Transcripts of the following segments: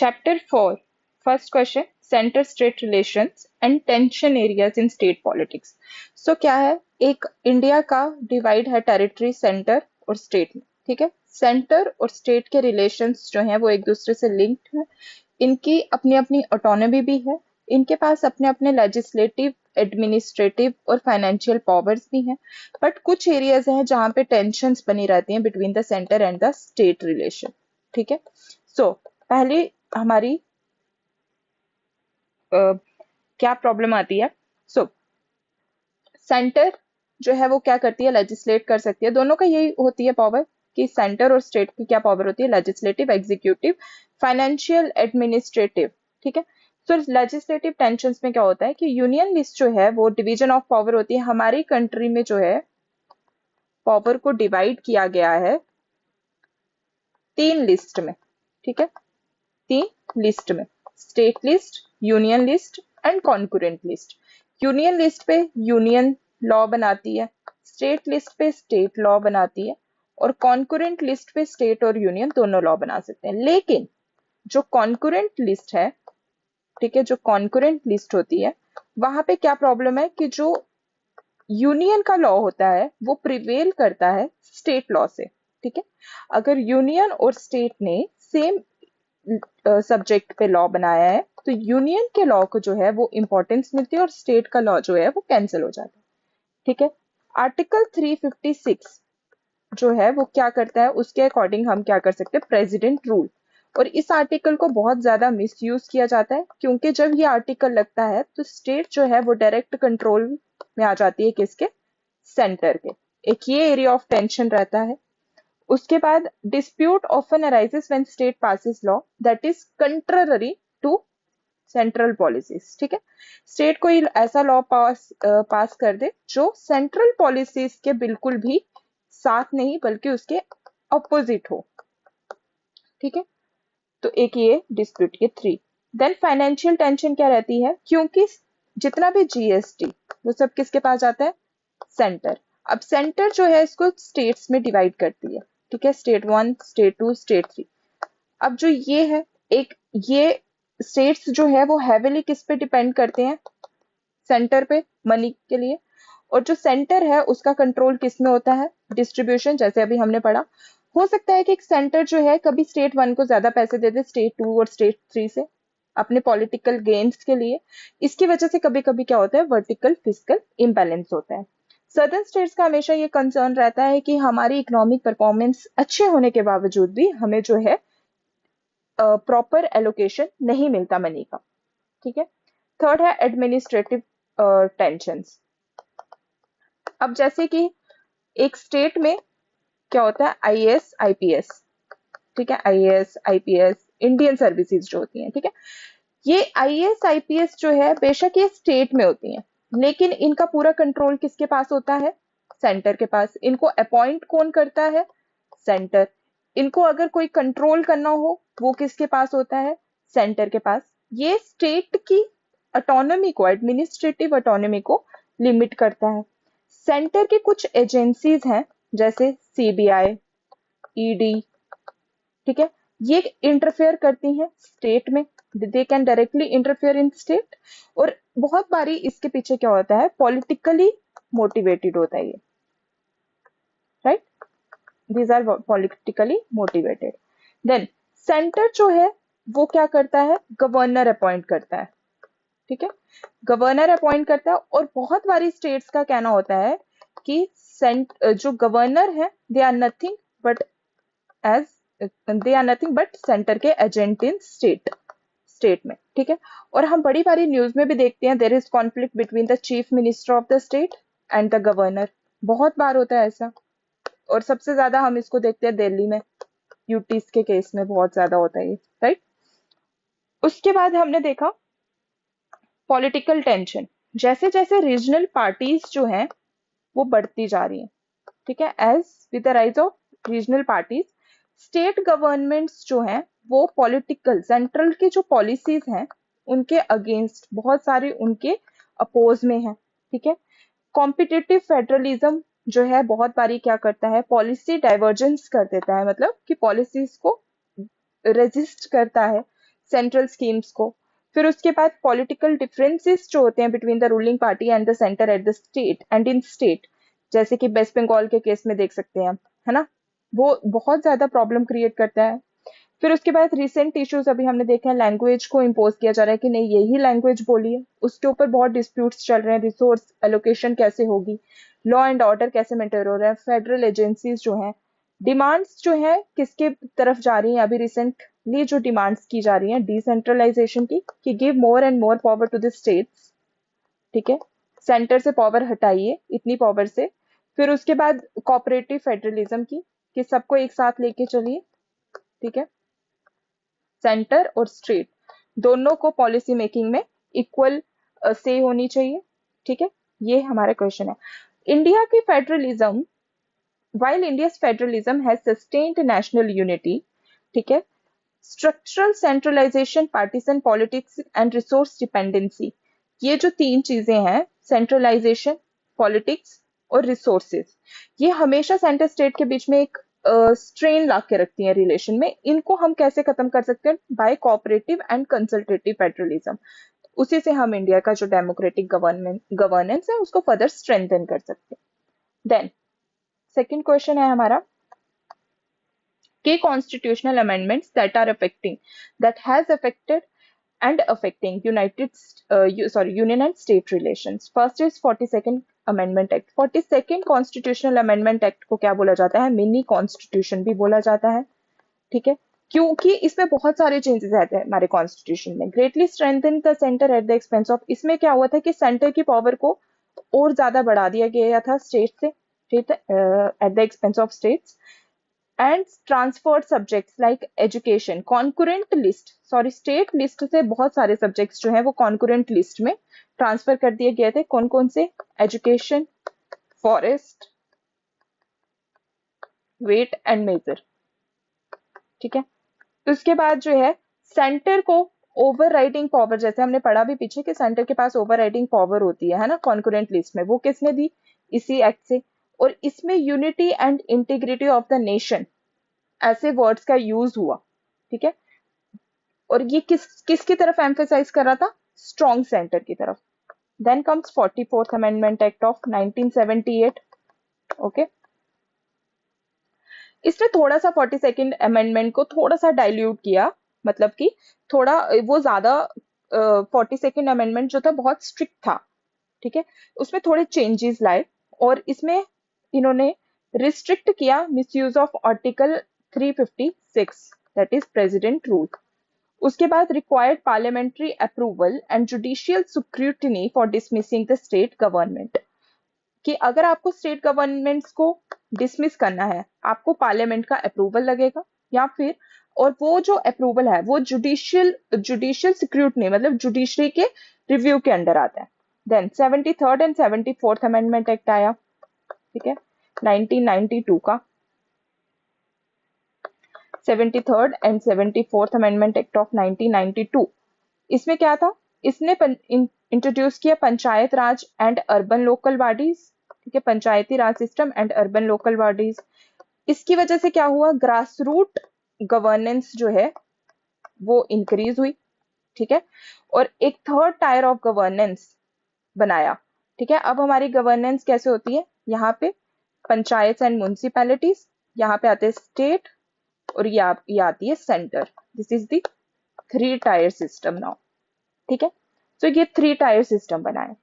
Chapter 4. First question, Center State Relations and Tension Areas in State Politics. So क्या है, एक India का divide है टेरिटरी, सेंटर और स्टेट में. ठीक है, सेंटर और स्टेट के रिलेशंस जो हैं वो एक दूसरे से लिंक्ड हैं. इनकी अपनी अपनी ऑटोनॉमी भी है. इनके पास अपने अपने लेजिस्लेटिव, एडमिनिस्ट्रेटिव और फाइनेंशियल पावर्स भी हैं. बट कुछ एरियाज हैं जहाँ पे टेंशंस बनी रहती हैं between the centre and the state relation. ठीक है, सो पहले हमारी क्या प्रॉब्लम आती है. सो सेंटर जो है वो क्या करती है, लेजिस्लेट कर सकती है. दोनों का यही होती है पावर कि सेंटर और स्टेट की क्या पावर होती है, लेजिस्लेटिव, एग्जीक्यूटिव, फाइनेंशियल, एडमिनिस्ट्रेटिव. ठीक है, सो लेजिस्लेटिव टेंशंस में क्या होता है कि यूनियन लिस्ट जो है वो डिवीजन ऑफ पावर होती है. हमारी कंट्री में जो है पावर को डिवाइड किया गया है 3 लिस्ट में. ठीक है, 3 लिस्ट में, state list, union list and concurrent list. Union list पे यूनियन लॉ बनाती है, स्टेट लिस्ट पे स्टेट लॉ बनाती है, और कॉन्करेंट लिस्ट पे स्टेट और यूनियन दोनों लॉ बना सकते हैं. लेकिन जो कॉन्करेंट लिस्ट है, ठीक है, जो कॉन्करेंट लिस्ट होती है वहां पे क्या प्रॉब्लम है कि जो यूनियन का लॉ होता है वो प्रिवेल करता है स्टेट लॉ से. ठीक है, अगर यूनियन और स्टेट ने सेम सब्जेक्ट पे लॉ बनाया है तो यूनियन के लॉ को जो है वो इंपॉर्टेंस मिलती है और स्टेट का लॉ जो है वो कैंसिल हो जाता है. ठीक है, आर्टिकल 356 जो है वो क्या करता है, उसके अकॉर्डिंग हम क्या कर सकते हैं, प्रेसिडेंट रूल. और इस आर्टिकल को बहुत ज्यादा मिसयूज किया जाता है क्योंकि जब ये आर्टिकल लगता है तो स्टेट जो है वो डायरेक्ट कंट्रोल में आ जाती है किसके, सेंटर के. एक ये एरिया ऑफ टेंशन रहता है. उसके बाद dispute often arises when state passes law that is contrary to central policies. ठीक है, स्टेट कोई ऐसा लॉ पास कर दे जो सेंट्रल पॉलिसीज के बिल्कुल भी साथ नहीं बल्कि उसके ऑपोजिट हो. ठीक है, तो एक ये डिस्प्यूट, ये 3. देन फाइनेंशियल टेंशन क्या रहती है, क्योंकि जितना भी जीएसटी वो सब किसके पास जाता है, सेंटर. अब सेंटर जो है इसको स्टेट्स में डिवाइड करती है. ठीक है, स्टेट 1, स्टेट 2, स्टेट 3. अब जो ये है, एक ये स्टेट्स जो है वो हैवीली किस पे डिपेंड करते हैं, सेंटर पे, मनी के लिए. और जो सेंटर है उसका कंट्रोल किस में होता है, डिस्ट्रीब्यूशन, जैसे अभी हमने पढ़ा. हो सकता है कि एक सेंटर जो है कभी स्टेट 1 को ज्यादा पैसे दे दे स्टेट 2 और स्टेट 3 से अपने पॉलिटिकल गेन्स के लिए. इसकी वजह से कभी कभी क्या होता है, वर्टिकल फिस्कल इम्बैलेंस होता है. सदर्न स्टेट्स का हमेशा ये कंसर्न रहता है कि हमारी इकोनॉमिक परफॉर्मेंस अच्छे होने के बावजूद भी हमें जो है प्रॉपर एलोकेशन नहीं मिलता मनी का. ठीक है, थर्ड है एडमिनिस्ट्रेटिव टेंशंस. अब जैसे कि एक स्टेट में क्या होता है, आईएएस आईपीएस. ठीक है, आईएएस आईपीएस इंडियन सर्विसेज जो होती हैं. ठीक है, ये आईएएस आईपीएस जो है बेशक ये स्टेट में होती हैं लेकिन इनका पूरा कंट्रोल किसके पास होता है, सेंटर के पास. इनको अपॉइंट कौन करता है, सेंटर. इनको अगर कोई कंट्रोल करना हो वो किसके पास होता है, सेंटर के पास. ये स्टेट की ऑटोनॉमी को, एडमिनिस्ट्रेटिव ऑटोनॉमी को लिमिट करता है. सेंटर की कुछ एजेंसीज हैं जैसे सीबीआई, ईडी. ठीक है, ये इंटरफेयर करती हैं स्टेट में, they can directly interfere in state. और बहुत बारी इसके पीछे क्या होता है, पॉलिटिकली मोटिवेटेड होता है ये, right. These are politically motivated. Then centre जो है वो क्या करता है, गवर्नर अपॉइंट करता है. ठीक है, गवर्नर अपॉइंट करता है. और बहुत बारी स्टेट्स का कहना होता है कि जो गवर्नर है they are nothing but as they are nothing but centre के एजेंट इन स्टेट में. ठीक है, और हम बड़ी बारी न्यूज में भी देखते हैं there is conflict between the chief minister of the state and the governor. बहुत बार होता है ऐसा, और सबसे ज्यादा हम इसको देखते हैं दिल्ली में, यूटीज के केस में बहुत ज्यादा होता है ये, राइट. उसके बाद हमने देखा पॉलिटिकल टेंशन. जैसे जैसे रीजनल पार्टीज जो हैं वो बढ़ती जा रही हैं. ठीक है, as with the rise of regional parties, state governments जो हैं वो पॉलिटिकल सेंट्रल की जो पॉलिसीज हैं उनके अगेंस्ट, बहुत सारे उनके अपोज में है. ठीक है, कॉम्पिटिटिव फेडरलिज्म जो है बहुत बारी क्या करता है, पॉलिसी डाइवर्जेंस कर देता है, मतलब कि पॉलिसीज को रेजिस्ट करता है सेंट्रल स्कीम्स को। फिर उसके बाद पॉलिटिकल डिफरेंसेस जो होते हैं between the ruling party and the centre at the state and in state, जैसे कि वेस्ट बंगाल के केस में देख सकते हैं हम, है ना, वो बहुत ज्यादा प्रॉब्लम क्रिएट करता है। फिर उसके बाद रिसेंट इश्यूज अभी हमने देखे हैं, लैंग्वेज को इम्पोज किया जा रहा है कि नहीं यही लैंग्वेज बोलिए, उसके ऊपर बहुत डिस्प्यूट्स चल रहे हैं, रिसोर्स एलोकेशन कैसे होगी, लॉ एंड ऑर्डर कैसे मेंटेन हो रहा है, फेडरल एजेंसीज जो हैं, डिमांड्स जो है किसके तरफ जा रही हैं, अभी रिसेंटली जो डिमांड्स की जा रही हैं डिसेंट्रलाइजेशन की, कि give more and more power to the states, ठीक है, सेंटर से पावर हटाइए इतनी पावर से। फिर उसके बाद कोऑपरेटिव फेडरलिज्म की, कि सबको एक साथ लेके चलिए, ठीक है, सेंटर और स्टेट दोनों को पॉलिसी मेकिंग में इक्वल से होनी चाहिए, ठीक है, ये हमारा क्वेश्चन है। इंडिया की federalism, while India's federalism has sustained national unity, ठीक है, structural centralization, partisan politics and resource dependency, ये जो तीन चीजें हैं, centralization, politics और resources, ये हमेशा सेंटर स्टेट के बीच में एक स्ट्रेन ला के रखती हैं रिलेशन में। इनको हम कैसे खत्म कर सकते हैं? By cooperative and consultative federalism. उसी से हम इंडिया का जो डेमोक्रेटिक गवर्नेंस है उसको फर्दर स्ट्रेंथन कर सकते हैं। देन सेकंड क्वेश्चन है हमारा के constitutional amendments that has affected and affecting union and state relations. First is 42nd Amendment Act. 42nd Constitutional Amendment Act को क्या बोला जाता है? मिनी कॉन्स्टिट्यूशन भी बोला जाता है, ठीक है, क्योंकि इसमें बहुत सारे चेंजेस आते हैं हमारे कॉन्स्टिट्यूशन में। Greatly strengthen the centre at the expense of, इसमें क्या हुआ था कि सेंटर की पावर को और ज्यादा बढ़ा दिया गया था स्टेट से, at the expense of states, and transferred subjects like education concurrent list, sorry state list से बहुत सारे सब्जेक्ट्स जो हैं वो कॉन्कुरेंट लिस्ट में ट्रांसफर कर दिए गए थे। कौन कौन से? Education, forest, weight and measure, ठीक है। उसके बाद जो है सेंटर को ओवर राइडिंग पावर, जैसे हमने पढ़ा भी पीछे कि सेंटर के पास ओवर राइडिंग पावर होती है ना कॉन्कुरेंट लिस्ट में, वो किसने दी? इसी एक्ट से। और इसमें unity and integrity of the nation ऐसे वर्ड्स का यूज हुआ, ठीक है, और ये किसकी तरफ एम्फेसाइज कर रहा था? स्ट्रॉन्ग सेंटर की तरफ। Then comes 44th amendment act of 1978, okay. इसने थोड़ा सा 42nd अमेंडमेंट को थोड़ा सा डाइल्यूट किया, मतलब कि थोड़ा वो ज्यादा 42nd अमेंडमेंट जो था बहुत स्ट्रिक्ट था, ठीक है, उसमें थोड़े चेंजेस लाए और इसमें इन्होंने रिस्ट्रिक्ट किया misuse of article 356, that is president rule. उसके बाद required parliamentary approval and judicial scrutiny for dismissing the state government, कि अगर आपको स्टेट गवर्नमेंट्स को डिसमिस करना है आपको पार्लियामेंट का अप्रूवल लगेगा, या फिर और वो जो अप्रूवल है वो जुडिशियल स्क्रूटनी मतलब जुडिशरी के रिव्यू के अंडर आता है। Then 73rd and 74th amendment act आया, ठीक है, 1992 का 73rd and 74th amendment act of 1992। इसमें क्या था? इसने इंट्रोड्यूस किया panchayat raj and urban local bodies, ठीक है, Panchayati Raj system and urban local bodies. इसकी वजह से क्या हुआ? ग्रास रूट गवर्नेंस जो है वो इंक्रीज हुई, ठीक है, और एक थर्ड टायर ऑफ गवर्नेंस बनाया, ठीक है। अब हमारी गवर्नेंस कैसे होती है? यहाँ पे पंचायत एंड म्युनिसिपैलिटीज, यहाँ पे आते हैं स्टेट, और ये आती है centre. This is the 3 tier system now, ठीक है। तो ये 3 टायर सिस्टम बनाए,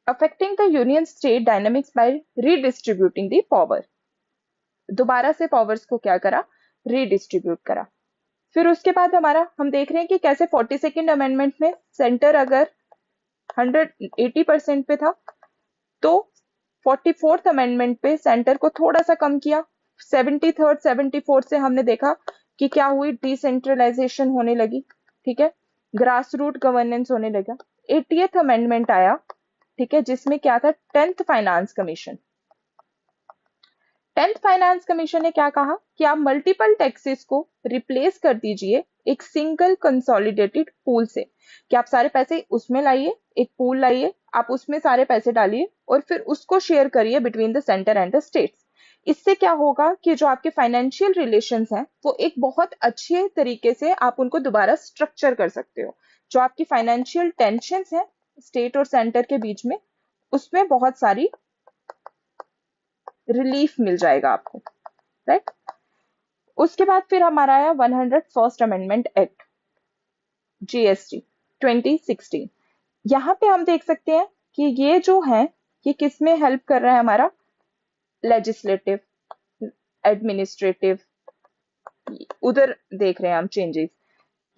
affecting the union state dynamics by redistributing the power. दोबारा से पावर्स को क्या करा? रीडिस्ट्रीब्यूट करा। फिर उसके बाद हम देख रहे हैं कि कैसे 42nd अमेंडमेंट में सेंटर अगर 180% पे था, तो 44th अमेंडमेंट पे सेंटर को थोड़ा सा कम किया। 73rd 74th से हमने देखा कि क्या हुई? डिसेंट्रलाइजेशन होने लगी, ठीक है, ग्रास रूट गवर्नेंस होने लगा। 80th अमेंडमेंट आया, ठीक है, जिसमें क्या था? 10th finance commission. 10th finance commission ने क्या कहा कि आप मल्टीपल टैक्सेस को रिप्लेस कर दीजिए एक सिंगल कंसोलिडेटेड पूल से, कि आप सारे पैसे उसमें लाइए, एक पूल लाइए, आप उसमें सारे पैसे डालिए और फिर उसको शेयर करिए between the centre and the states. इससे क्या होगा कि जो आपके फाइनेंशियल रिलेशंस हैं वो एक बहुत अच्छे तरीके से आप उनको दोबारा स्ट्रक्चर कर सकते हो। जो आपकी फाइनेंशियल टेंशंस हैं स्टेट और सेंटर के बीच में, उसमें बहुत सारी रिलीफ मिल जाएगा आपको, राइट। उसके बाद फिर हमारा आया 101st अमेंडमेंट एक्ट, जीएसटी 2016। यहाँ पे हम देख सकते हैं कि ये जो है ये किस में हेल्प कर रहा है, हमारा लेजिस्लेटिव, एडमिनिस्ट्रेटिव, उधर देख रहे हैं हम चेंजेस।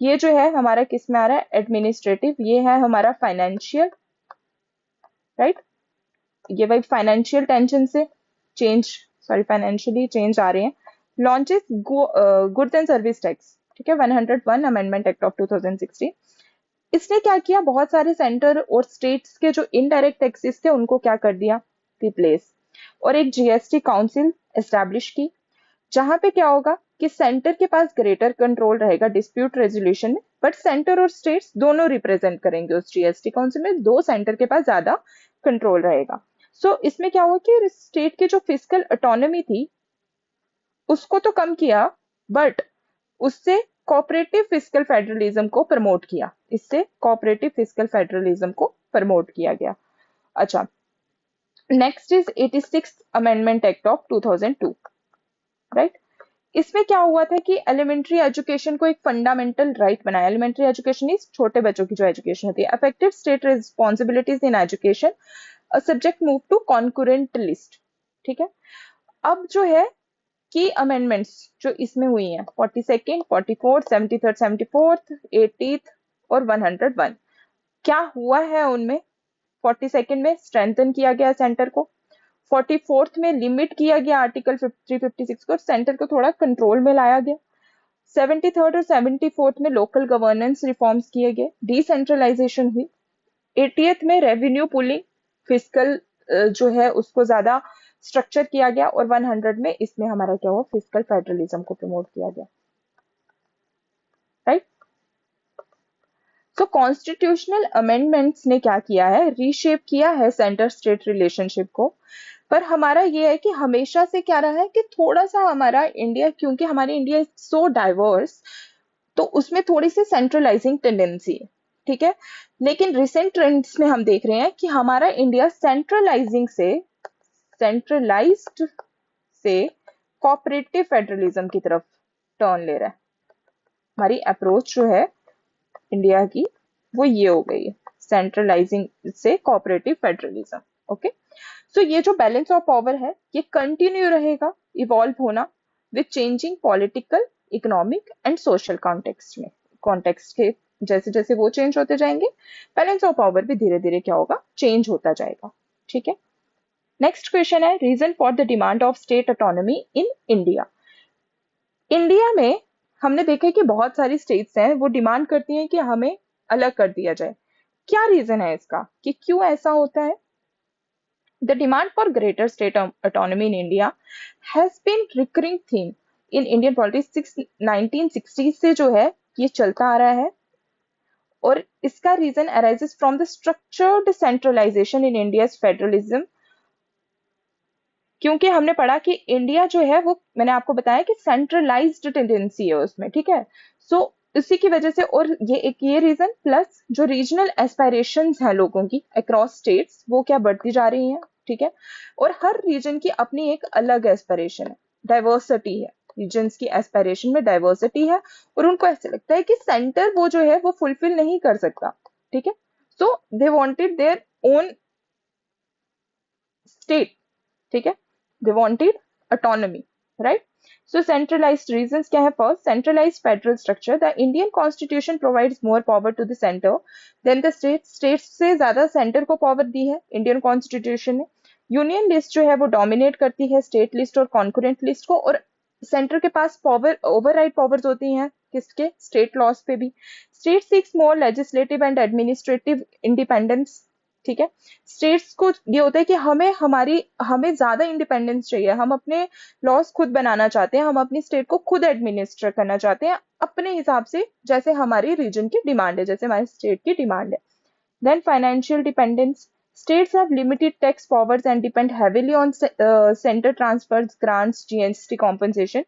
ये जो है हमारा किस में आ रहा है, एडमिनिस्ट्रेटिव, ये है हमारा फाइनेंशियल, राइट। ये वही फाइनेंशियल टेंशन से चेंज, सॉरी फाइनेंशियली चेंज आ रहे हैं। Launches goods and service tax, ठीक है, 101 अमेंडमेंट एक्ट ऑफ 2016। इसने क्या किया, बहुत सारे सेंटर और स्टेट्स के जो इनडायरेक्ट टैक्सेस थे उनको क्या कर दिया, रिप्लेस, और एक जीएसटी काउंसिल एस्टैब्लिश की, जहां पे क्या होगा कि सेंटर के पास ग्रेटर कंट्रोल रहेगा डिस्प्यूट रेजोल्यूशन में, बट सेंटर और स्टेट्स दोनों रिप्रेजेंट करेंगे उस जीएसटी काउंसिल में, दो सेंटर के पास ज्यादा कंट्रोल रहेगा। सो इसमें क्या हुआ कि स्टेट की जो फिजिकल ऑटोनॉमी थी उसको तो कम किया, बट उससे कोऑपरेटिव फिजिकल फेडरलिज्म को प्रमोट किया, इससे कोऑपरेटिव फिजिकल फेडरलिज्म को प्रमोट किया गया। अच्छा, next is 86th amendment act of 2002, right. इसमें क्या हुआ था कि एलिमेंट्री एजुकेशन को एक फंडामेंटल राइट बनाया। एलिमेंट्री एजुकेशन इज छोटे बच्चों की जो एजुकेशन होती है। Affected state responsibilities in education, a subject move to concurrent list, ठीक है। अब जो है की अमेंडमेंट्स जो इसमें हुई हैं 42nd, 44th, 73rd, 74th, 80th और 101, क्या हुआ है उनमें। 42nd में स्ट्रेंथन किया गया सेंटर को, 44th में लिमिट किया गया आर्टिकल 356 को, सेंटर को थोड़ा कंट्रोल में लाया गया। 73rd और 74th में लोकल गवर्नेंस रिफॉर्म्स किए गए, डिसेंट्रलाइजेशन हुई। 80th में रेवेन्यू पुलिंग, फिजिकल जो है उसको ज्यादा स्ट्रक्चर किया गया, और 100 में इसमें हमारा क्या हुआ, फिजिकल फेडरलिज्म को प्रमोट किया गया, राइट। सो कॉन्स्टिट्यूशनल अमेंडमेंट्स ने क्या किया है, रीशेप किया है सेंटर स्टेट रिलेशनशिप को। पर हमारा ये है कि हमेशा से क्या रहा है कि थोड़ा सा हमारा इंडिया, क्योंकि हमारी इंडिया इज सो डाइवर्स, तो उसमें थोड़ी सी सेंट्रलाइजिंग टेंडेंसी है, ठीक है। लेकिन रिसेंट ट्रेंड्स में हम देख रहे हैं कि हमारा इंडिया सेंट्रलाइज्ड से कोऑपरेटिव फेडरलिज्म की तरफ टर्न ले रहा है। हमारी अप्रोच जो है इंडिया की वो ये हो गई है, सेंट्रलाइजिंग से कोऑपरेटिव फेडरलिज्म, ओके। सो ये जो बैलेंस ऑफ पावर है ये कंटिन्यू रहेगा इवॉल्व होना with changing political, economic and social context में, कॉन्टेक्स्ट के जैसे जैसे वो चेंज होते जाएंगे बैलेंस ऑफ पावर भी धीरे धीरे क्या होगा, चेंज होता जाएगा, ठीक है। नेक्स्ट क्वेश्चन है, reason for the demand of state autonomy in India. India में हमने देखा कि बहुत सारी स्टेट्स हैं वो डिमांड करती हैं कि हमें अलग कर दिया जाए। क्या रीजन है इसका कि क्यों ऐसा होता है। The demand for greater state autonomy in India has been recurring theme in Indian politics 1960 से जो है ये चलता आ रहा है, और इसका reason arises from the structured centralisation in India's federalism. क्योंकि हमने पढ़ा कि इंडिया जो है वो, मैंने आपको बताया कि सेंट्रलाइज्ड टेंडेंसी है उसमें, ठीक है। सो इसी की वजह से, और ये एक ये रीजन प्लस जो रीजनल एस्पायरेशंस हैं लोगों की अक्रॉस स्टेट्स वो क्या बढ़ती जा रही हैं, ठीक है। और हर रीजन की अपनी एक अलग एस्पायरेशन है, डाइवर्सिटी है, रीजन्स की एस्पायरेशन में डाइवर्सिटी है, और उनको ऐसे लगता है कि सेंटर वो जो है वो फुलफिल नहीं कर सकता, ठीक है। So they wanted their own state, ठीक है, they wanted autonomy, right? So centralized reasons क्या है, first centralized federal structure, the Indian constitution provides more power to the center than the states से ज्यादा center को power दी है Indian constitution ने। Union list जो है वो डोमिनेट करती है स्टेट लिस्ट और कॉन्करेंट लिस्ट को, और सेंटर के पास पावर, ओवरराइड पावर्स होती हैं किसके, स्टेट लॉज पे भी। State seeks more legislative and administrative independence, ठीक है। स्टेट्स को ये होता है कि हमें ज्यादा इंडिपेंडेंस चाहिए, हम अपने लॉस खुद बनाना चाहते हैं, हम अपनी स्टेट को खुद एडमिनिस्टर करना चाहते हैं अपने हिसाब से, जैसे हमारी रीजन की डिमांड है, जैसे हमारी स्टेट की डिमांड है। Then financial dependence, States have limited tax powers and depend heavily on center transfers, grants, GST compensation.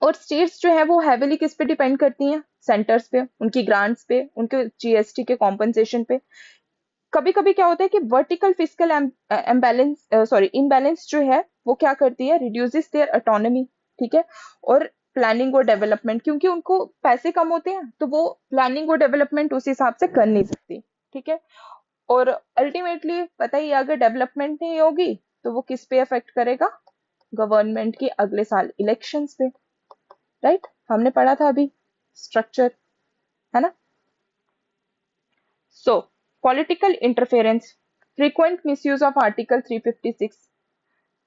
और स्टेट्स जो है वो हेविली किस पे डिपेंड करती हैं? सेंटर्स पे, उनकी ग्रांट्स पे, उनके जीएसटी के कॉम्पनसेशन पे। कभी कभी क्या होता है कि वर्टिकल फिजिकल इम्बैलेंस जो है वो क्या करती है? रिड्यूसेस देयर ऑटोनॉमी, ठीक है, और प्लानिंग और डेवलपमेंट, क्योंकि उनको पैसे कम होते हैं तो वो प्लानिंग और डेवलपमेंट उस हिसाब से कर नहीं सकती, ठीक है। और अल्टीमेटली पता ही है, अगर डेवलपमेंट नहीं होगी तो वो किस पे अफेक्ट करेगा? गवर्नमेंट की अगले साल इलेक्शंस पे, राइट? हमने पढ़ा था अभी स्ट्रक्चर, है ना? सो political interference, frequent misuse of article 356,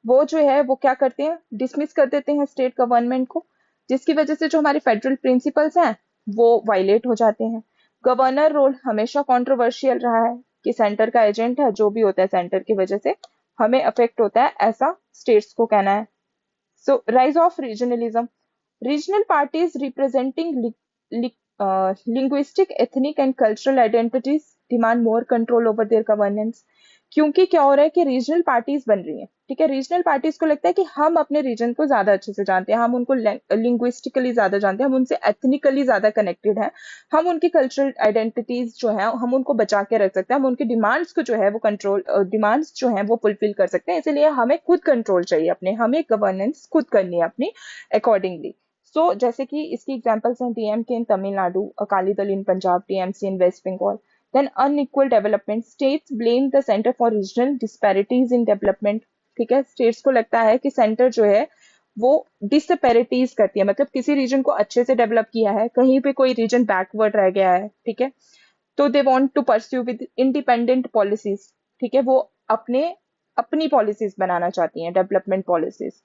वो जो है वो क्या करते हैं? डिसमिस कर देते हैं स्टेट गवर्नमेंट को, जिसकी वजह से जो हमारे फेडरल प्रिंसिपल्स हैं वो वायलेट हो जाते हैं। गवर्नर रोल हमेशा कंट्रोवर्शियल रहा है कि सेंटर का एजेंट है, जो भी होता है सेंटर की वजह से हमें अफेक्ट होता है, ऐसा स्टेट्स को कहना है। So rise of regionalism, regional parties representing linguistic, ethnic and cultural identities demand more control over their governance। क्योंकि क्या हो रहा है कि रीजनल पार्टीज बन रही हैं, ठीक है। रीजनल पार्टीज को लगता है कि हम अपने रीजन को ज्यादा अच्छे से जानते हैं, हम उनको लिंग्विस्टिकली ज्यादा जानते हैं, हम उनसे एथनिकली ज्यादा कनेक्टेड हैं, हम उनकी कल्चरल आइडेंटिटीज जो है हम उनको बचा के रख सकते हैं, हम उनकी डिमांड्स को जो है वो कंट्रोल, डिमांड्स जो है वो फुलफिल कर सकते हैं। इसलिए हमें खुद कंट्रोल चाहिए अपने, हमें गवर्नेंस खुद करनी है अपनी अकॉर्डिंगली। सो जैसे कि इसकी एग्जांपल्स हैं DMK in Tamil Nadu, Akali Dal in Punjab, TMC in West Bengal. Then unequal development, states blame the centre for regional disparities in development, ठीक है। स्टेट्स को लगता है कि सेंटर जो है वो डिस्पैरिटीज करती है, मतलब किसी रीजन को अच्छे से डेवलप किया है, कहीं पे कोई रीजन बैकवर्ड रह गया है, ठीक है, तो they want to pursue with independent policies, ठीक है, वो अपने अपनी पॉलिसीज बनाना चाहती हैं, development policies.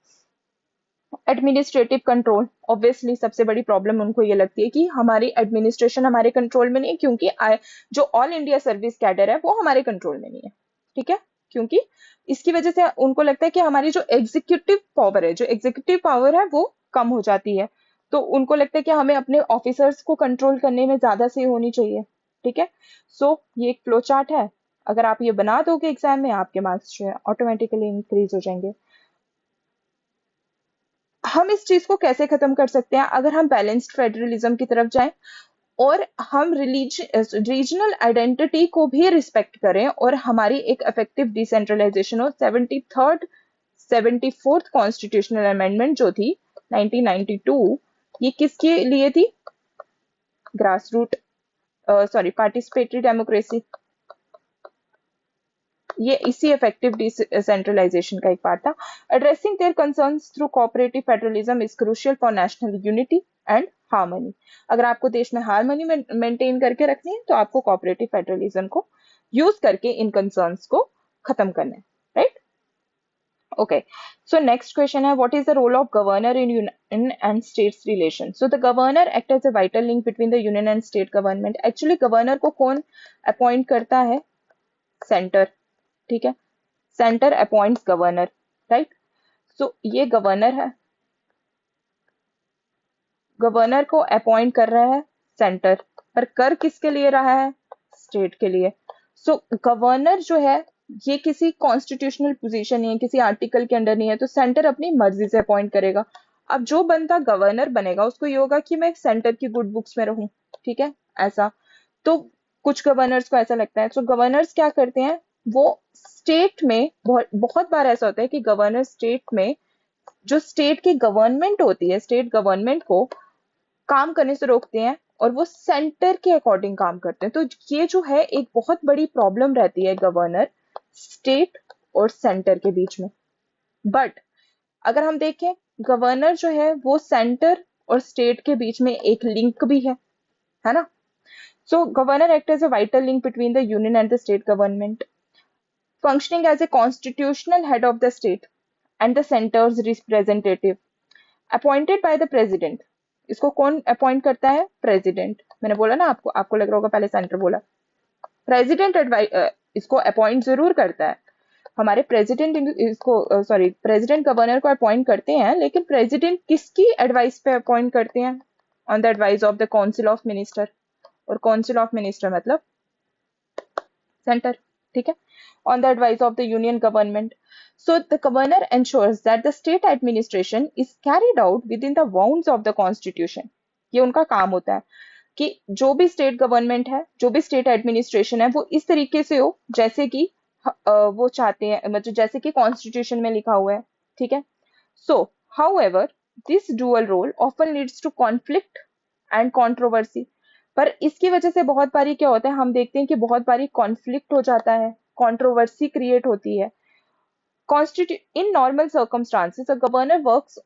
Administrative control, obviously सबसे बड़ी प्रॉब्लम उनको ये लगती है कि हमारी एडमिनिस्ट्रेशन हमारे कंट्रोल में नहीं है, क्योंकि जो ऑल इंडिया सर्विस कैडर है वो हमारे कंट्रोल में नहीं है, ठीक है। क्योंकि इसकी वजह से उनको लगता है कि हमारी जो एग्जीक्यूटिव पावर है, जो एग्जीक्यूटिव पावर है वो कम हो जाती है, तो उनको लगता है कि हमें अपने ऑफिसर्स को कंट्रोल करने में ज्यादा सही होनी चाहिए, ठीक है। सो ये एक फ्लो चार्ट है, अगर आप ये बना दोगे एग्जाम में, आपके मार्क्स जो है ऑटोमेटिकली इंक्रीज हो जाएंगे। हम इस चीज को कैसे खत्म कर सकते हैं? अगर हम बैलेंस्ड फेडरलिज्म की तरफ जाएं और हम रीजनल आइडेंटिटी को भी रिस्पेक्ट करें और हमारी एक इफेक्टिव डिसेंट्रलाइजेशन हो। 74th कॉन्स्टिट्यूशनल अमेंडमेंट जो थी 1992, ये किसके लिए थी? Grass root, sorry, participatory democracy, ये इसी इफेक्टिव डिसेंट्रलाइजेशन का एक पार्ट था। Addressing their concerns through cooperative federalism is crucial for national unity and harmony. अगर आपको देश में हार्मनी मेंटेन करके रखनी है तो आपको कोऑपरेटिव फेडरलिज्म को यूज करके इन कंसर्न्स को खत्म करना है, right? Okay, so next question है, what is the role of governor in union and states relation? So the governor act as a vital link between the union and state government. Actually governor को कौन appoint करता है? Centre, ठीक है, centre appoints governor, right? सो ये governor है, governor को appoint कर रहा है सेंटर, पर कर किसके लिए रहा है? स्टेट के लिए। सो गवर्नर जो है ये किसी कॉन्स्टिट्यूशनल पोजीशन नहीं है, किसी आर्टिकल के अंडर नहीं है, तो सेंटर अपनी मर्जी से अपॉइंट करेगा। अब जो बंदा गवर्नर बनेगा उसको ये होगा कि मैं सेंटर की गुड बुक्स में रहूं, ठीक है, ऐसा। तो कुछ गवर्नर्स को ऐसा लगता है। सो गवर्नर्स क्या करते हैं, वो स्टेट में बहुत बार ऐसा होता है कि गवर्नर स्टेट में जो स्टेट की गवर्नमेंट होती है, स्टेट गवर्नमेंट को काम करने से रोकते हैं और वो सेंटर के अकॉर्डिंग काम करते हैं। तो ये जो है एक बहुत बड़ी प्रॉब्लम रहती है गवर्नर, स्टेट और सेंटर के बीच में। बट अगर हम देखें, गवर्नर जो है वो सेंटर और स्टेट के बीच में एक लिंक भी है ना? So governor act as a vital link between the union and the state government, functioning as a constitutional head of the state and the center's representative, appointed by the president। इसको कौन appoint करता है? President. मैंने बोला ना आपको, आपको लग रहा होगा पहले सेंटर बोला, प्रेसिडेंट इसको अपॉइंट जरूर करता है। हमारे प्रेसिडेंट इसको, सॉरी, प्रेसिडेंट गवर्नर को अपॉइंट करते हैं, लेकिन प्रेसिडेंट किसकी एडवाइस पे अपॉइंट करते हैं? On the advice of the council of minister, और काउंसिल ऑफ मिनिस्टर मतलब सेंटर, ठीक है, on the advice of the union government. So the governor ensures that the state administration is carried out within the bounds of the constitution. ये उनका काम होता है कि जो भी स्टेट गवर्नमेंट है, जो भी स्टेट एडमिनिस्ट्रेशन है, वो इस तरीके से हो जैसे कि वो चाहते हैं, मतलब जैसे कि कॉन्स्टिट्यूशन में लिखा हुआ है, ठीक है। So however this dual role often leads to conflict and controversy, पर इसकी वजह से बहुत बारी क्या होता है, हम देखते हैं कि बहुत बारी कॉन्फ्लिक्ट हो जाता है, कंट्रोवर्सी क्रिएट होती है। In normal circumstances, a governor works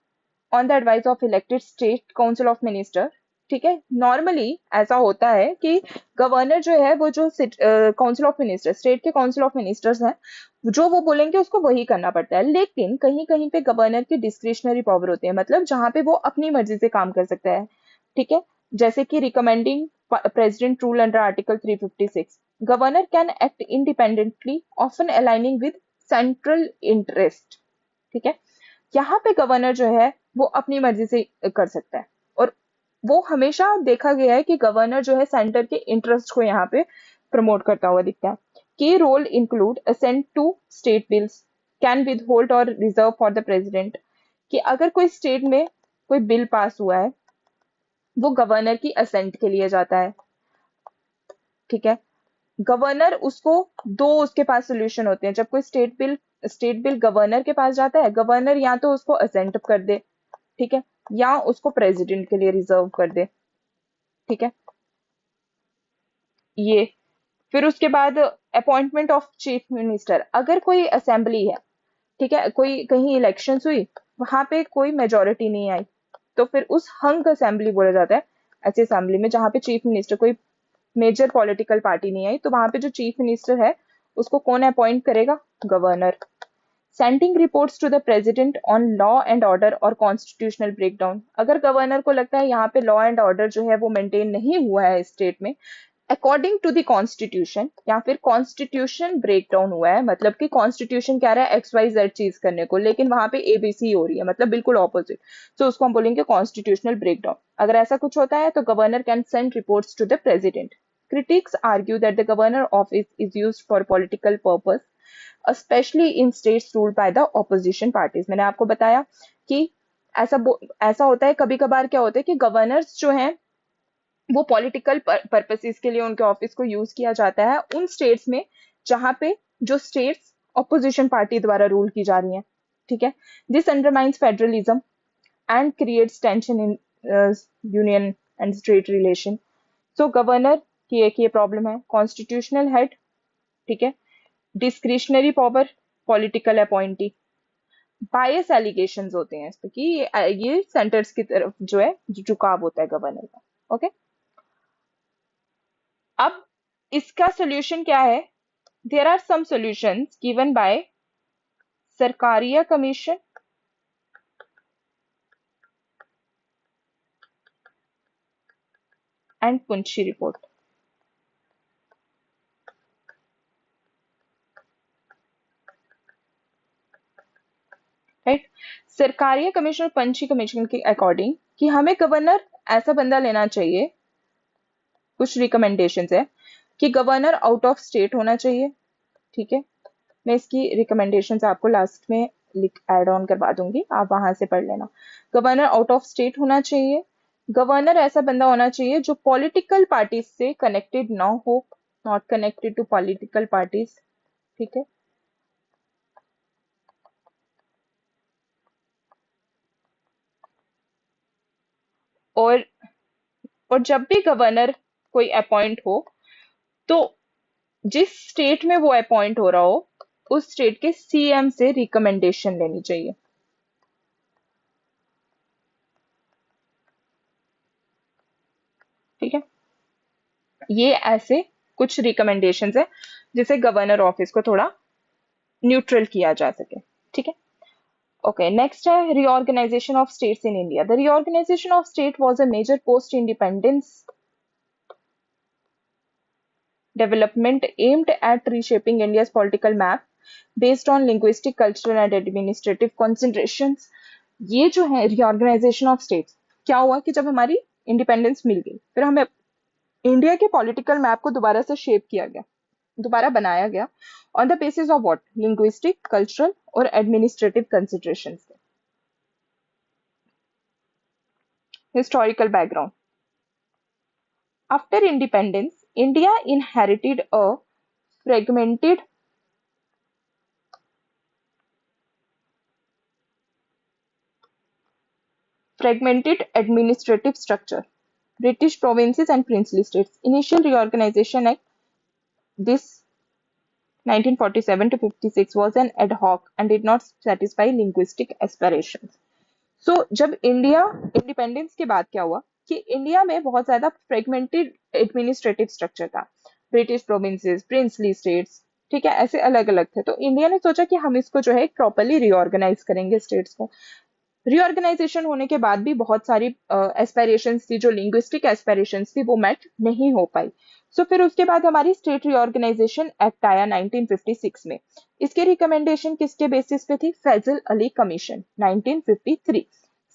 on the advice of elected state council of minister, ठीक है। नॉर्मली ऐसा होता है कि गवर्नर जो है, वो जो काउंसिल ऑफ मिनिस्टर, स्टेट के काउंसिल ऑफ मिनिस्टर्स हैं, जो वो बोलेंगे उसको वही करना पड़ता है। लेकिन कहीं कहीं पे गवर्नर की डिस्क्रिशनरी पावर होती है, मतलब जहां पे वो अपनी मर्जी से काम कर सकता है, ठीक है। जैसे कि recommending president rule under article 356, governor can act independently often aligning with central interest, ठीक है। यहाँ पे गवर्नर जो है वो अपनी मर्जी से कर सकता है, और वो हमेशा देखा गया है कि गवर्नर जो है सेंटर के इंटरेस्ट को यहाँ पे प्रमोट करता हुआ दिखता है। Key role include assent to state bills, can withhold और रिजर्व फॉर द प्रेसिडेंट, कि अगर कोई स्टेट में कोई बिल पास हुआ है, वो गवर्नर की असेंट के लिए जाता है, ठीक है। गवर्नर उसको, दो उसके पास सोल्यूशन होते हैं, जब कोई स्टेट बिल गवर्नर के पास जाता है, गवर्नर या तो उसको असेंट कर दे, ठीक है, या उसको प्रेसिडेंट के लिए रिजर्व कर दे, ठीक है। ये फिर उसके बाद अपॉइंटमेंट ऑफ चीफ मिनिस्टर, अगर कोई असेंबली है, ठीक है, कोई कहीं इलेक्शंस हुई, वहां पे कोई मेजोरिटी नहीं आई, तो फिर उस हंग असेंबली बोला जाता है, ऐसी असेंबली में जहां पे चीफ मिनिस्टर, कोई मेजर पॉलिटिकल पार्टी नहीं आई, तो वहां पे जो चीफ मिनिस्टर है उसको कौन अपॉइंट करेगा, governor. Sending reports to the president on law and order और कॉन्स्टिट्यूशनल ब्रेकडाउन, अगर गवर्नर को लगता है यहाँ पे लॉ एंड ऑर्डर जो है वो मेंटेन नहीं हुआ है स्टेट में अकॉर्डिंग टू द कॉन्स्टिट्यूशन, या फिर कॉन्स्टिट्यूशन ब्रेकडाउन हुआ है, मतलब कि कॉन्स्टिट्यूशन कह रहा है XYZ चीज करने को, लेकिन वहां पे ABC हो रही है, मतलब बिल्कुल ऑपोजिट, तो उसको हम बोलेंगे कॉन्स्टिट्यूशनल ब्रेकडाउन। अगर ऐसा कुछ होता है तो governor can send reports to the president. Critics argue that the governor office is used for political purpose, especially in states ruled by the opposition parties। मैंने आपको बताया कि ऐसा होता है, कभी कभार क्या होता है कि गवर्नर्स जो हैं वो पॉलिटिकल पर्पसेस के लिए उनके ऑफिस को यूज किया जाता है उन स्टेट्स में जहां पे जो स्टेट्स ऑपोजिशन पार्टी द्वारा रूल की जा रही हैं, ठीक है। This undermines federalism and creates tension in union and state relation. So governor की एक ये प्रॉब्लम है, कॉन्स्टिट्यूशनल हेड, ठीक है, डिस्क्रिशनरी पावर, पॉलिटिकल अपॉइंटी, बायस एलिगेशंस होते हैं इस पे कि ये सेंटर्स की तरफ जो है झुकाव होता है गवर्नर का, ओके। अब इसका सोल्यूशन क्या है, there are some solutions given by Sarkaria commission and Punchhi report, right. Sarkaria commission और पंछी कमीशन के अकॉर्डिंग कि हमें गवर्नर ऐसा बंदा लेना चाहिए, कुछ रिकमेंडेशंस है कि गवर्नर आउट ऑफ स्टेट होना चाहिए, ठीक है। मैं इसकी रिकमेंडेशंस आपको लास्ट में ऐड ऑन करवा दूंगी, आप वहां से पढ़ लेना। गवर्नर आउट ऑफ स्टेट होना चाहिए, गवर्नर ऐसा बंदा होना चाहिए जो पॉलिटिकल पार्टीज से कनेक्टेड ना हो, not connected to political parties, ठीक है। और और जब भी गवर्नर कोई अपॉइंट हो, तो जिस स्टेट में वो अपॉइंट हो रहा हो उस स्टेट के CM से रिकमेंडेशन लेनी चाहिए, ठीक है। ये ऐसे कुछ रिकमेंडेशंस है जिसे गवर्नर ऑफिस को थोड़ा न्यूट्रल किया जा सके, ठीक है। ओके, नेक्स्ट है reorganisation of states in India. The reorganisation of state was a major post independence development aimed at reshaping India's political map based on linguistic, cultural and administrative considerations। ये जो है reorganisation of states, क्या हुआ कि जब हमारी independence मिल गई, फिर हमें इंडिया के पॉलिटिकल मैप को दोबारा से शेप किया गया, दोबारा बनाया गया on the basis of what, linguistic, cultural और administrative considerations. Historical background. After independence India inherited a fragmented administrative structure, British provinces and princely states. Initial Reorganization Act, this 1947 to 56 was an ad hoc and did not satisfy linguistic aspirations. So, जब India independence के बाद क्या हुआ कि India में बहुत ज्यादा fragmented administrative structure था, ब्रिटिश प्रोविंसेस, प्रिंसली स्टेट्स, ठीक है, ऐसे अलग अलग थे। तो इंडिया ने सोचा कि हम इसको जो है प्रॉपरली रिऑर्गेनाइज करेंगे स्टेट्स को। रिऑर्गेनाइजेशन होने के बाद भी बहुत सारी एस्पायरेशंस थी, जो लिंग्विस्टिक एस्पायरेशंस थी वो मैच नहीं हो पाई। सो फिर उसके बाद हमारी स्टेट रिऑर्गेनाइजेशन एक्ट आया 1956 में। इसके रिकमेंडेशन किसके बेसिस पे थी? फैजल अली कमीशन 1953।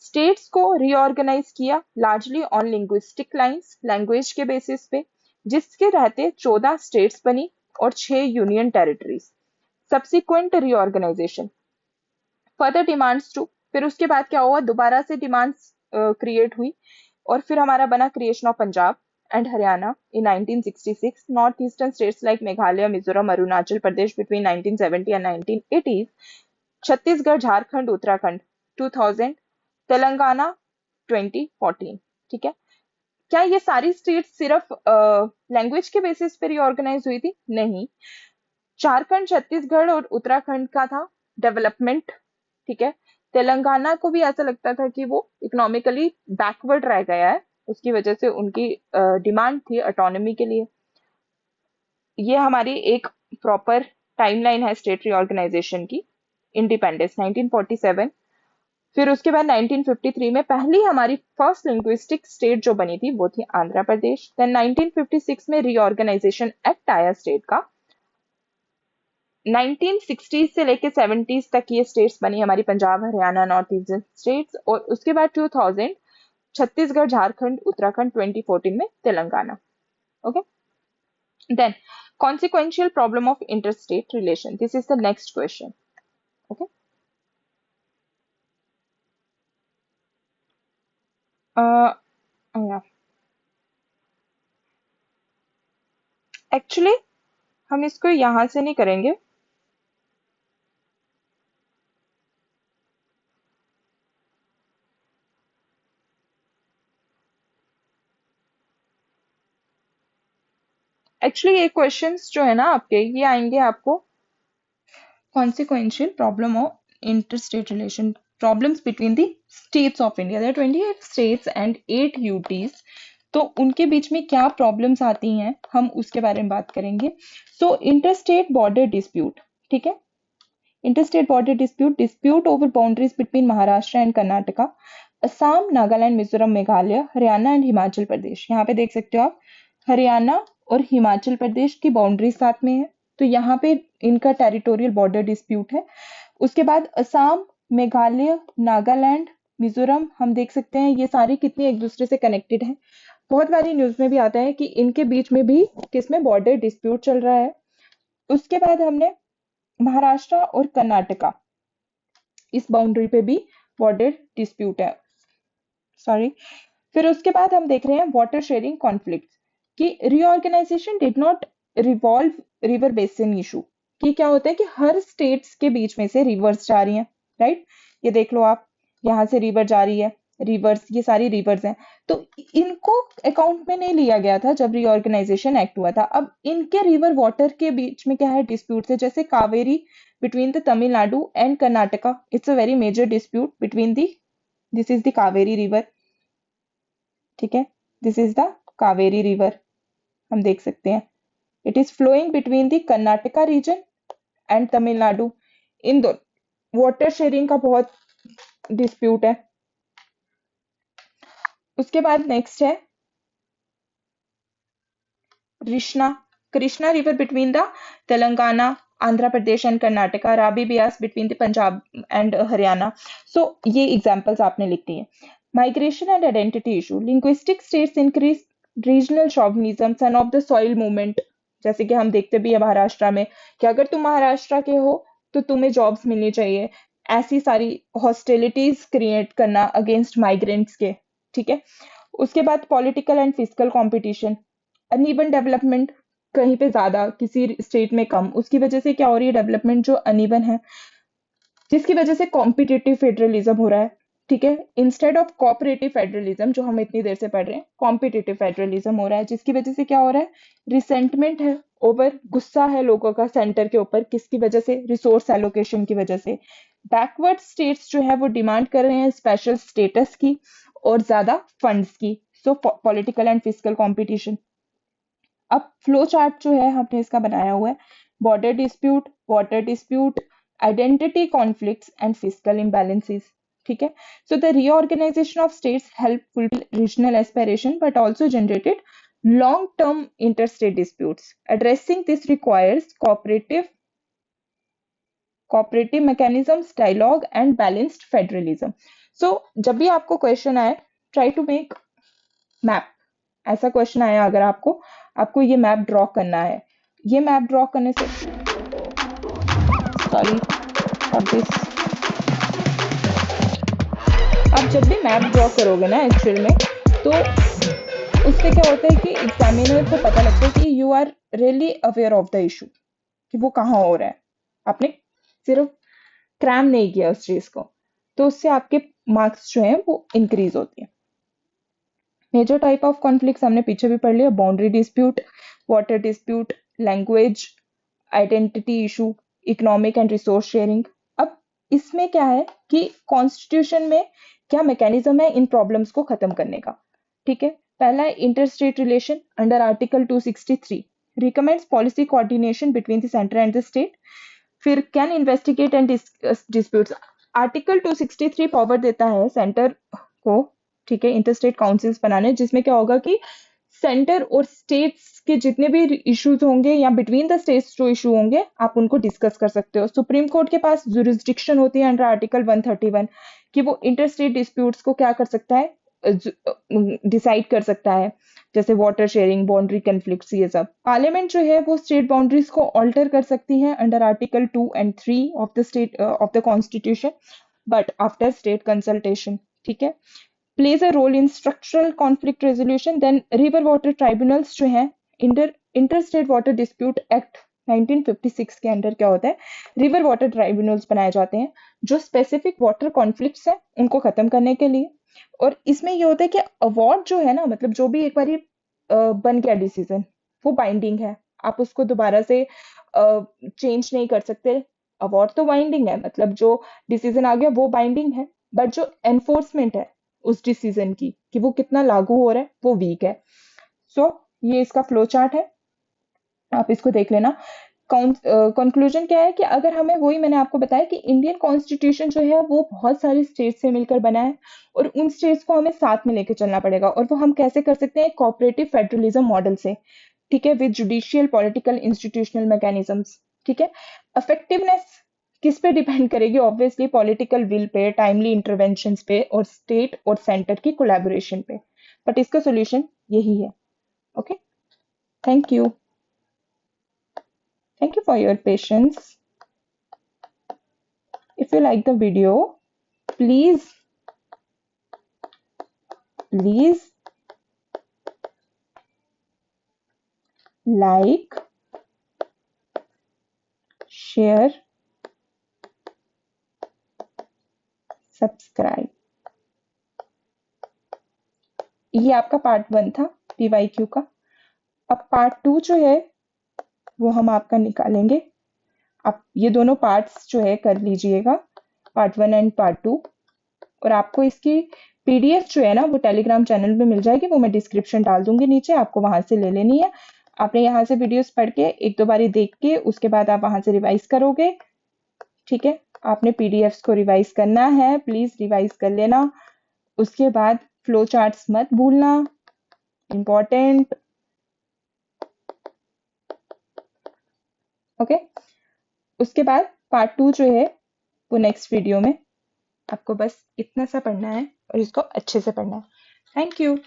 स्टेट्स को रिऑर्गेनाइज किया largely on linguistic lines, language के बेसिस पे, जिसके रहते 14 स्टेट्स बनी और 6 union territories. Subsequent reorganisation, further demands to, फिर उसके बाद क्या हुआ, दोबारा से डिमांड्स क्रिएट हुई और फिर हमारा बना creation of Punjab and Haryana in 1966, north eastern states like Meghalaya, Mizoram, Arunachal Pradesh between 1970 and 1980s, Chhattisgarh, Jharkhand, Uttarakhand 2000, Telangana 2014। ठीक है, क्या ये सारी स्टेट्स सिर्फ लैंग्वेज के बेसिस पे रिऑर्गेनाइज हुई थी? नहीं, झारखंड, छत्तीसगढ़ और उत्तराखंड का था डेवलपमेंट, ठीक है। तेलंगाना को भी ऐसा लगता था कि वो इकोनॉमिकली बैकवर्ड रह गया है, उसकी वजह से उनकी डिमांड थी ऑटोनॉमी के लिए। ये हमारी एक प्रॉपर टाइमलाइन है स्टेट रिऑर्गेनाइजेशन की। इंडिपेंडेंस 1947, फिर उसके बाद 1953 में पहली हमारी फर्स्ट लिंग्विस्टिक स्टेट जो बनी थी वो थी आंध्र प्रदेश। देन 1956 में रिऑर्गेनाइजेशन एक्ट आया स्टेट का। 1960 से लेके 70s तक ये स्टेट्स बनी हमारी, Punjab, Haryana, north eastern states, और उसके बाद 2000 छत्तीसगढ़, झारखंड, उत्तराखंड, 2014 में Telangana. Okay, then consequential problem of interstate relation, this is the next question. Okay, yeah, actually हम इसको यहां से नहीं करेंगे, एक्चुअली ये क्वेश्चंस जो है ना आपके, ये आएंगे आपको consequential problem of interstate relation, problems between the states of India. There are 28 states and 8 UTs. तो उनके बीच में क्या प्रॉब्लम्स आती हैं हम उसके बारे में बात करेंगे। सो इंटरस्टेट बॉर्डर डिस्प्यूट, ठीक है, interstate border dispute, dispute over boundaries between Maharashtra and Karnataka, Assam, Nagaland, Mizoram, Meghalaya, Haryana and Himachal Pradesh. यहाँ पे देख सकते हो आप, हरियाणा और हिमाचल प्रदेश की बाउंड्री साथ में है, तो यहाँ पे इनका टेरिटोरियल बॉर्डर डिस्प्यूट है। उसके बाद असम, मेघालय, नागालैंड, मिजोरम, हम देख सकते हैं ये सारे कितने एक दूसरे से कनेक्टेड हैं। बहुत बारी न्यूज में भी आता है कि इनके बीच में भी किसमें बॉर्डर डिस्प्यूट चल रहा है। उसके बाद हमने महाराष्ट्र और कर्नाटका, इस बाउंड्री पे भी बॉर्डर डिस्प्यूट है, सॉरी। फिर उसके बाद हम देख रहे हैं वाटर शेयरिंग कॉन्फ्लिक्ट, कि रीऑर्गेनाइजेशन डिड नॉट रिवॉल्व रिवर बेसिन इशू, कि क्या होता है कि हर स्टेट्स के बीच में से रिवर्स जा रही हैं, राइट, ये देख लो आप, यहाँ से रिवर जा रही है, रिवर्स, ये सारी रिवर्स हैं, तो इनको अकाउंट में नहीं लिया गया था जब रीऑर्गेनाइजेशन एक्ट हुआ था। अब इनके रिवर वाटर के बीच में क्या है, डिस्प्यूट है, जैसे Kaveri between the Tamil Nadu and Karnataka, it's a very major dispute between the, this is the Kaveri river, ठीक है, this is the Kaveri river, हम देख सकते हैं, it is flowing between the Karnataka region and Tamil Nadu, इन दो water sharing का बहुत dispute है। उसके बाद नेक्स्ट है Krishna, Krishna river between the Telangana, Andhra Pradesh and Karnataka, Ravi Beas between the Punjab and Haryana. So ये एग्जांपल्स आपने लिख दिए। Migration and identity issue, linguistic states increase regional chauvinism, son of the soil movement, जैसे कि हम देखते भी है महाराष्ट्र में कि अगर तुम महाराष्ट्र के हो तो तुम्हें जॉब्स मिलनी चाहिए, ऐसी सारी हॉस्टिलिटीज क्रिएट करना अगेंस्ट माइग्रेंट्स के, ठीक है। उसके बाद political and fiscal competition, uneven development, कहीं पे ज्यादा किसी स्टेट में कम, उसकी वजह से क्या हो रही है, डेवलपमेंट जो अनइवन है, जिसकी वजह से कॉम्पिटिटिव फेडरलिज्म हो रहा है, ठीक है। इंस्टेड ऑफ कोऑपरेटिव फेडरलिज्म जो हम इतनी देर से पढ़ रहे हैं, कॉम्पिटिटिव फेडरलिज्म हो रहा है, जिसकी वजह से क्या हो रहा है, रिसेंटमेंट है, ओवर गुस्सा है लोगों का सेंटर के ऊपर, किसकी वजह से, रिसोर्स एलोकेशन की वजह से। बैकवर्ड स्टेट्स जो है वो डिमांड कर रहे हैं स्पेशल स्टेटस की और ज्यादा फंड्स की। So political and fiscal competition. अब फ्लो चार्ट जो है हमने इसका बनाया हुआ है, border dispute, water dispute, identity conflicts and fiscal imbalances, ठीक है। So the reorganisation of states help fulfil regional aspiration but also generated long-term interstate disputes. Addressing this requires cooperative mechanisms, dialogue and balanced federalism. So जब भी आपको question आए, try to make map, ऐसा question आया अगर आपको, आपको ये मैप ड्रॉ करना है, ये मैप ड्रॉ करने से, सॉरी फॉर दिस, आप जब भी मैप ड्रॉ करोगे ना एक्चुअल में, तो उससे क्या होता है कि एग्जामिनर को पता लगता है कि you are really aware of the issue, कि वो कहाँ हो रहा है, आपने सिर्फ क्रैम नहीं किया उस चीज को, तो उससे आपके मार्क्स जो है वो इंक्रीज होती है। मेजर टाइप ऑफ कॉन्फ्लिक्ट्स हमने पीछे भी पढ़ लिया, boundary dispute, water dispute, language, identity issue, economic and resource sharing. अब इसमें क्या है कि कॉन्स्टिट्यूशन में क्या मैकेनिज्म है इन प्रॉब्लम्स को खत्म करने का, ठीक है। पहला है inter state relation under article 263, recommends policy coordination between the centre and the state. फिर can investigate and disputes, article 263 power देता है सेंटर को, ठीक है, इंटर स्टेट काउंसिल्स बनाने, जिसमें क्या होगा कि सेंटर और स्टेट्स के जितने भी इश्यूज होंगे या बिटवीन द स्टेट्स जो इशू होंगे, आप उनको डिस्कस कर सकते हो। सुप्रीम कोर्ट के पास जुरिस्डिक्शन होती है अंडर आर्टिकल 131 कि वो इंटर स्टेट डिस्प्यूट्स को क्या कर सकता है, डिसाइड कर सकता है, जैसे वाटर शेयरिंग, बाउंड्री कन्फ्लिक्ट्स, ये सब। पार्लियामेंट जो है वो स्टेट बाउंड्रीज को ऑल्टर कर सकती है under article 2 and 3 of the state of the constitution, but after state consultation, ठीक है। plays a role in structural conflict resolution. Then river water tribunals जो है, interstate water dispute act 1956 के under क्या होता है, रिवर वाटर ट्राइब्यूनल्स बनाए जाते हैं जो स्पेसिफिक वाटर कॉन्फ्लिक्ट्स हैं उनको खत्म करने के लिए। और इसमें ये होता है कि अवार्ड जो है ना, मतलब जो भी एक बार बन गया डिसीजन, वो बाइंडिंग है, आप उसको दोबारा से चेंज नहीं कर सकते। अवार्ड तो बाइंडिंग है, मतलब जो डिसीजन आ गया वो बाइंडिंग है, बट जो एनफोर्समेंट है उस डिसीजन की कि वो कितना लागू हो रहा है वो वीक है। सो ये इसका फ्लो चार्ट है, आप इसको देख लेना। कंक्लूजन क्या है कि अगर हमें, वही मैंने आपको बताया कि इंडियन कॉन्स्टिट्यूशन जो है वो बहुत सारी स्टेट से मिलकर बना है और उन स्टेट्स को हमें साथ में लेकर चलना पड़ेगा, और वो हम कैसे कर सकते हैं, कोऑपरेटिव फेडरलिज्म मॉडल से, ठीक है, with judicial political institutional mechanisms, ठीक है। इफेक्टिवनेस किस पे डिपेंड करेगी, obviously political will pay, timely interventions पे और स्टेट और सेंटर की कोलैबोरेशन पे, बट इसका सॉल्यूशन यही है। Okay, thank you, thank you for your patience. If you like the video, please like, share, subscribe. ये आपका पार्ट 1 था PYQ का। अब पार्ट 2 जो है वो हम आपका निकालेंगे। आप ये दोनों पार्ट्स जो है कर लीजिएगा, पार्ट 1 एंड पार्ट 2, और आपको इसकी PDF जो है ना वो टेलीग्राम चैनल में मिल जाएगी, वो मैं डिस्क्रिप्शन डाल दूंगी नीचे, आपको वहां से ले लेनी है। आपने यहाँ से वीडियोस पढ़ के एक दो बारी देख के उसके बाद आप वहां से रिवाइज करोगे, ठीक है। आपने PDFs को रिवाइज करना है, प्लीज रिवाइज कर लेना। उसके बाद फ्लो चार्ट्स मत भूलना, इम्पोर्टेंट। ओके, उसके बाद पार्ट 2 जो है वो नेक्स्ट वीडियो में, आपको बस इतना सा पढ़ना है और इसको अच्छे से पढ़ना है। Thank you.